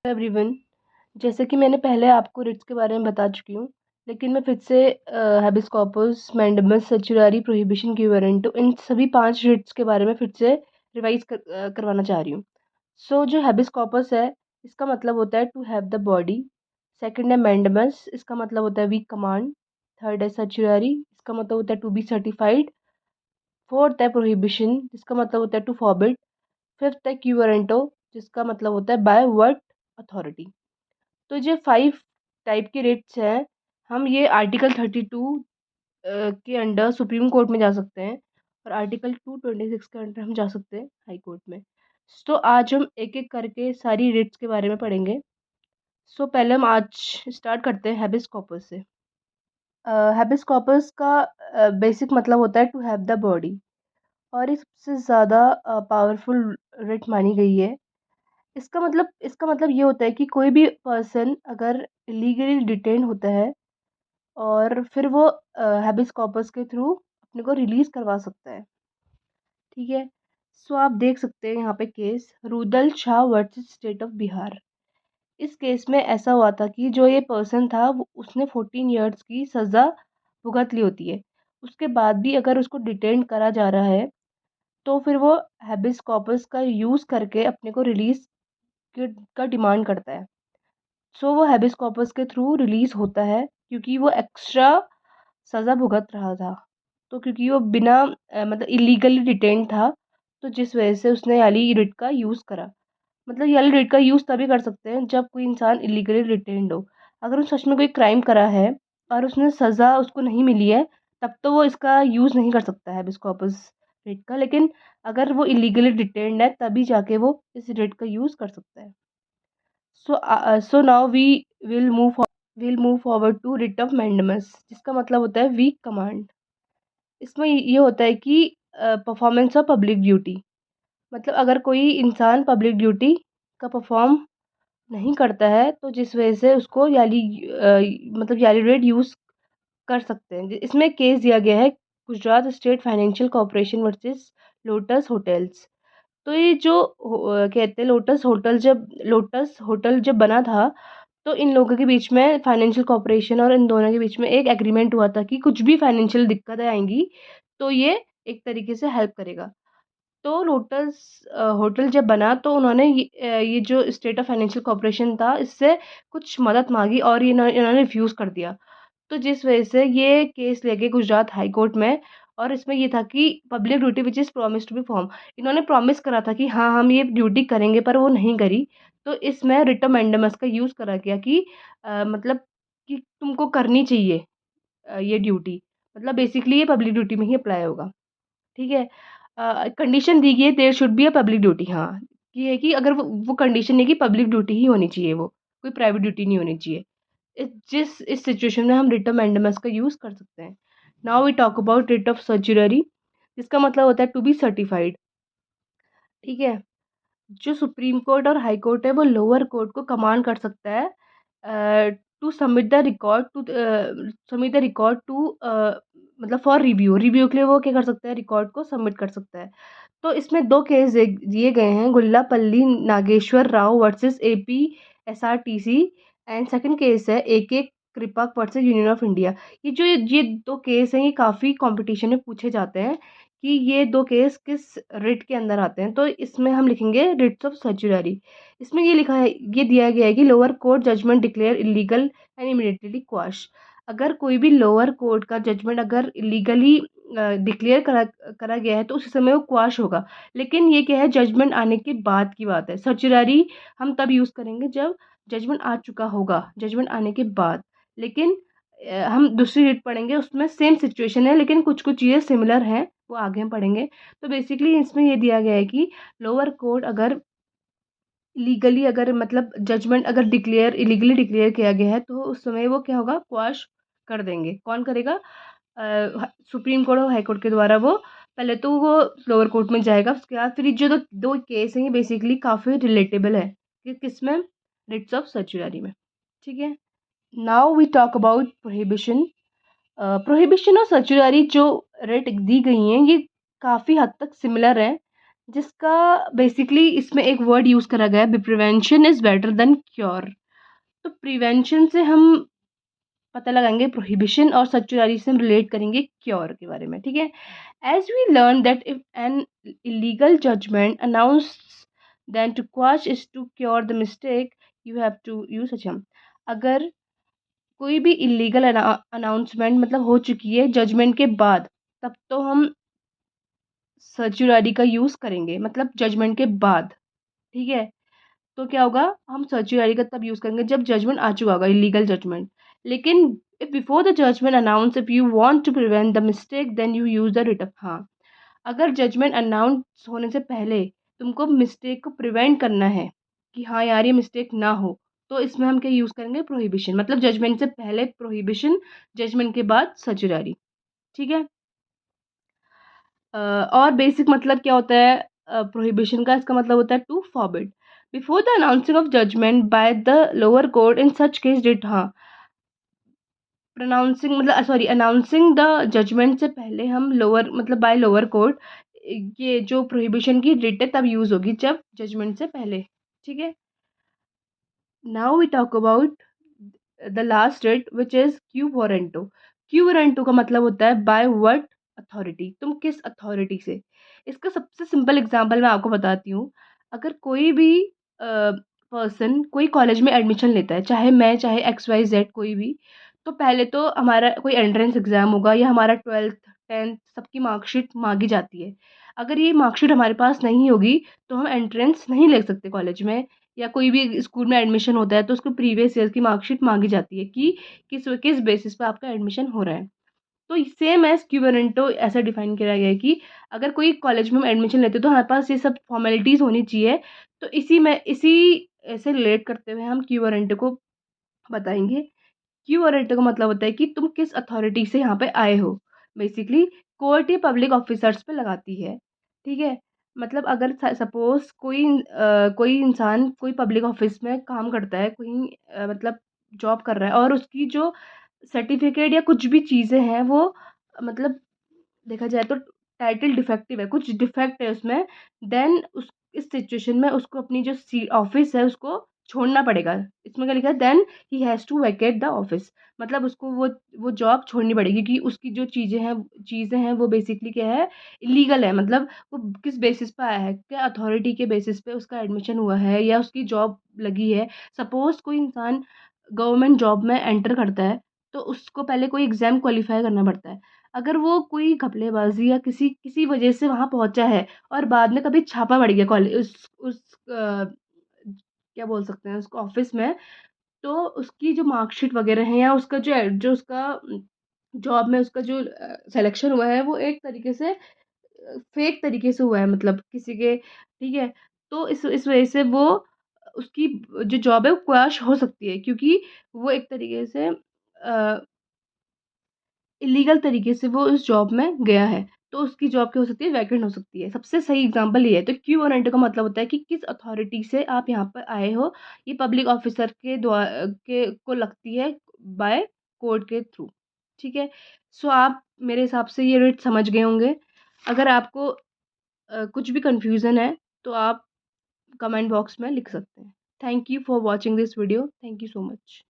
Everyone, जैसे कि मैंने पहले आपको रिट्स के बारे में बता चुकी हूँ, लेकिन मैं फिर से हैबिस कॉर्पस, मैंडेमस, सेचुरारी, प्रोहिबिशन, क्यूरेंटो इन सभी 5 रिट्स के बारे में फिर से रिवाइज करवाना चाह रही हूँ। सो जो हैबिस कॉर्पस है, इसका मतलब होता है to have the body. Second है मैंडेमस, इसका मतलब होता है वी कमांड। थर्ड है सेचुरारी, इसका मतलब होता है टू बी सर्टिफाइड। फोर्थ है प्रोहिबिशन, जिसका मतलब होता है टू फॉरबिड। फिफ्थ है क्यूरेंटो, जिसका मतलब होता है बाय व्हाट अथॉरिटी। तो ये 5 टाइप के रिट्स हैं। हम ये आर्टिकल 32 के अंडर सुप्रीम कोर्ट में जा सकते हैं, और आर्टिकल 226 के अंडर हम जा सकते हैं हाई कोर्ट में। तो आज हम एक एक करके सारी रिट्स के बारे में पढ़ेंगे। पहले हम आज स्टार्ट करते हैं हैबिस कॉर्पस से। हैबिस कॉर्पस का बेसिक मतलब होता है टू हैव द बॉडी, और ये सबसे ज़्यादा पावरफुल रिट मानी गई है। इसका मतलब ये होता है कि कोई भी पर्सन अगर इलीगली डिटेन होता है, और फिर वो हैबिस कॉर्पस के थ्रू अपने को रिलीज करवा सकता है। ठीक है। आप देख सकते हैं यहाँ पे case Rudal Shah versus state of Bihar. इस केस में ऐसा हुआ था कि जो ये पर्सन था उसने 14 ईयर्स की सज़ा भुगत ली होती है। उसके बाद भी अगर उसको डिटेन करा जा रहा है, तो फिर वो हैबिस कॉर्पस का यूज़ करके अपने को रिलीज का डिमांड करता है। वो हैबिस कॉर्पस के थ्रू रिलीज होता है, क्योंकि वो एक्स्ट्रा सज़ा भुगत रहा था। तो क्योंकि वो बिना मतलब इलीगली डिटेन था, तो जिस वजह से उसने याली रिट का यूज़ करा। मतलब याली रिट का यूज़ तभी कर सकते हैं जब कोई इंसान इलीगली डिटेन्ड हो। अगर उसने सच में कोई क्राइम करा है और उसने सज़ा उसको नहीं मिली है, तब तो वो इसका यूज़ नहीं कर सकता है हैबिस कॉर्पस रिट का। लेकिन अगर वो इलीगली डिटेन्ड है, तभी जाके वो इस रिट का यूज़ कर सकता है। Now will move forward to writ of mandamus, जिसका मतलब होता है वीक कमांड। इसमें ये होता है कि परफॉर्मेंस ऑफ पब्लिक ड्यूटी, मतलब अगर कोई इंसान पब्लिक ड्यूटी का परफॉर्म नहीं करता है, तो जिस वजह से उसको मतलब याली रेट यूज़ कर सकते हैं। इसमें केस दिया गया है Gujarat state financial corporation versus lotus hotels. तो ये जो कहते हैं लोटस होटल जब बना था, तो इन लोगों के बीच में फाइनेंशियल कॉर्पोरेशन और इन दोनों के बीच में एक एग्रीमेंट हुआ था कि कुछ भी फाइनेंशियल दिक्कतें आएंगी, तो ये एक तरीके से हेल्प करेगा। तो लोटस होटल जब बना, तो उन्होंने ये जो स्टेट ऑफ फाइनेंशियल कॉर्पोरेशन था, इससे कुछ मदद मांगी, और ये इन्होंने रिफ्यूज़ कर दिया। तो जिस वजह से ये केस ले गए गुजरात हाई कोर्ट में। और इसमें ये था कि public duty which is promise to be form, इन्होंने प्रॉमिस करा था कि हाँ हम ये ड्यूटी करेंगे, पर वो नहीं करी। तो इसमें रिट ऑफ मैंडेमस का यूज़ करा गया कि मतलब कि तुमको करनी चाहिए ये ड्यूटी। मतलब बेसिकली ये पब्लिक ड्यूटी में ही अप्लाई होगा। ठीक है। कंडीशन दी गई है there should be a public duty. हाँ, ये है कि अगर वो कंडीशन है कि पब्लिक ड्यूटी ही होनी चाहिए, वो कोई प्राइवेट ड्यूटी नहीं होनी चाहिए। इस सिचुएशन में हम रिट ऑफ मैंडेमस का यूज़ कर सकते हैं। Now we talk about writ of certiorari, जिसका मतलब होता है टू बी सर्टिफाइड। ठीक है। जो सुप्रीम कोर्ट और हाई कोर्ट है, वो लोअर कोर्ट को कमांड कर सकता है to submit the record to मतलब फॉर रिव्यू के लिए वो क्या कर सकता है, रिकॉर्ड को सबमिट कर सकता है। तो इसमें 2 केस दिए गए हैं, Gullapalli Nageswara Rao versus AP SRTC, and second case है AK Kripak versus Union of India. ये 2 केस हैं, ये काफ़ी कंपटीशन में पूछे जाते हैं कि ये 2 केस किस रिट के अंदर आते हैं। तो इसमें हम लिखेंगे रिट्स ऑफ सर्चुररी। इसमें ये लिखा है, ये दिया गया है कि lower court judgement declare illegal and immediately quash. अगर कोई भी लोअर कोर्ट का जजमेंट अगर इलीगली डिक्लेयर करा करा गया है, तो उस समय वो क्वाश होगा। लेकिन ये क्या है, जजमेंट आने के बाद की बात है। सर्चुररी हम तब यूज़ करेंगे जब जजमेंट आ चुका होगा, जजमेंट आने के बाद। लेकिन हम दूसरी रीट पढ़ेंगे, उसमें सेम सिचुएशन है, लेकिन कुछ कुछ चीज़ें सिमिलर हैं, वो आगे हम पढ़ेंगे। तो बेसिकली इसमें ये दिया गया है कि लोअर कोर्ट अगर लीगली अगर मतलब जजमेंट अगर इलीगली डिक्लेयर किया गया है, तो उस समय वो क्या होगा, क्वाश कर देंगे। कौन करेगा? सुप्रीम कोर्ट और हाई कोर्ट के द्वारा। वो पहले तो वो लोअर कोर्ट में जाएगा, उसके बाद फिर ये जो दो केस हैं, ये बेसिकली काफ़ी रिलेटेबल है कि किसमें, रिट्स ऑफ सर्चुररी में। ठीक है। Now we talk about prohibition. Prohibition और सर्चुररी जो रेट दी गई हैं, ये काफ़ी हद तक सिमिलर हैं, जिसका बेसिकली इसमें एक वर्ड यूज़ करा गया है, prevention is better than cure. तो प्रिवेंशन से हम पता लगाएंगे प्रोहिबिशन, और सचुरारी से हम रिलेट करेंगे क्योर के बारे में, ठीक है। As we learn that if an illegal judgement announce then to quash is to cure the mistake you have to use. अच्छा, अगर कोई भी इलीगल अनाउंसमेंट मतलब हो चुकी है जजमेंट के बाद, तब तो हम सर्चुरारी का यूज़ करेंगे, मतलब जजमेंट के बाद, ठीक है। तो क्या होगा, हम सर्चुरारी का तब यूज़ करेंगे जब जजमेंट आ चुका होगा, इलीगल जजमेंट। लेकिन if before the judgement announce if you want to prevent the mistake then you use the writ of. हाँ, अगर जजमेंट अनाउंस होने से पहले तुमको मिस्टेक को प्रिवेंट करना है कि हाँ यार ये मिस्टेक ना हो, तो इसमें हम क्या यूज़ करेंगे, प्रोहिबिशन। मतलब जजमेंट से पहले प्रोहिबिशन, जजमेंट के बाद सर्चुरारी, ठीक है। और बेसिक मतलब क्या होता है प्रोहिबिशन का, इसका मतलब होता है to forbid before the announcing of judgement by the lower court in such case डिट। हाँ, प्रोनाउंसिंग मतलब सॉरी, अनाउंसिंग द जजमेंट से पहले हम लोअर मतलब बाय लोअर कोर्ट, ये जो प्रोहिबिशन की डिट है तब यूज होगी जब जजमेंट से पहले, ठीक है। Now we talk about the last writ which is quo warranto. Quo warranto का मतलब होता है बाय व्हाट अथॉरिटी, तुम किस अथॉरिटी से। इसका सबसे सिंपल एग्जांपल मैं आपको बताती हूँ। अगर कोई भी पर्सन कोई कॉलेज में एडमिशन लेता है, चाहे मैं चाहे एक्स वाई जेड कोई भी, तो पहले तो हमारा कोई एंट्रेंस एग्जाम होगा या हमारा 12th 10th सबकी मार्कशीट मांगी जाती है। अगर ये मार्कशीट हमारे पास नहीं होगी तो हम एंट्रेंस नहीं ले सकते कॉलेज में, या कोई भी स्कूल में एडमिशन होता है तो उसको प्रीवियस ईयर की मार्कशीट मांगी जाती है कि किस किस बेसिस पे आपका एडमिशन हो रहा है। तो सेम एज क्यूबरेंटो ऐसा डिफाइन किया गया है कि अगर कोई कॉलेज में हम एडमिशन लेते हैं तो हमारे पास ये सब फॉर्मेलिटीज़ होनी चाहिए। तो इसी ऐसे रिलेट करते हुए हम क्यूबरेंटो को बताएंगे। क्यू ऑडिटर का मतलब होता है कि तुम किस अथॉरिटी से यहाँ पे आए हो। बेसिकली कोर्ट ये पब्लिक ऑफिसर्स पे लगाती है, ठीक है। मतलब अगर सपोज कोई इंसान कोई पब्लिक ऑफिस में काम करता है, कोई मतलब जॉब कर रहा है, और उसकी जो सर्टिफिकेट या कुछ भी चीज़ें हैं वो मतलब देखा जाए तो टाइटल डिफेक्टिव है, कुछ डिफेक्ट है उसमें, देन उस इस सिचुएशन में उसको अपनी जो ऑफिस है उसको छोड़ना पड़ेगा। इसमें क्या लिखा है, then he has to vacate the office. मतलब उसको वो जॉब छोड़नी पड़ेगी क्योंकि उसकी जो चीज़ें हैं वो बेसिकली क्या है, इलीगल है। मतलब वो किस बेसिस पे आया है, क्या अथॉरिटी के बेसिस पे उसका एडमिशन हुआ है या उसकी जॉब लगी है। सपोज कोई इंसान गवर्नमेंट जॉब में एंटर करता है तो उसको पहले कोई एग्ज़ाम क्वालिफाई करना पड़ता है। अगर वो कोई घपलेबाज़ी या किसी किसी वजह से वहाँ पहुँचा है और बाद में कभी छापा पड़ गया कॉलेज उस क्या बोल सकते हैं उसको ऑफ़िस में, तो उसकी जो मार्कशीट वग़ैरह है या उसका जो उसका जॉब में उसका जो सिलेक्शन हुआ है वो एक तरीके से फेक तरीके से हुआ है, मतलब किसी के, ठीक है। तो इस वजह से वो उसकी जो जॉब है वो क्रैश हो सकती है क्योंकि वो एक तरीके से इलीगल तरीके से वो उस जॉब में गया है। तो उसकी जॉब क्या हो सकती है, वैकेंट हो सकती है। सबसे सही एग्जांपल ये है। तो क्यू वारंट का मतलब होता है कि किस अथॉरिटी से आप यहाँ पर आए हो। ये पब्लिक ऑफिसर के द्वारा के को लगती है बाय कोर्ट के थ्रू, ठीक है। सो आप मेरे हिसाब से ये रेट समझ गए होंगे। अगर आपको कुछ भी कन्फ्यूज़न है तो आप कमेंट बॉक्स में लिख सकते हैं। Thank you for watching this video. Thank you so much.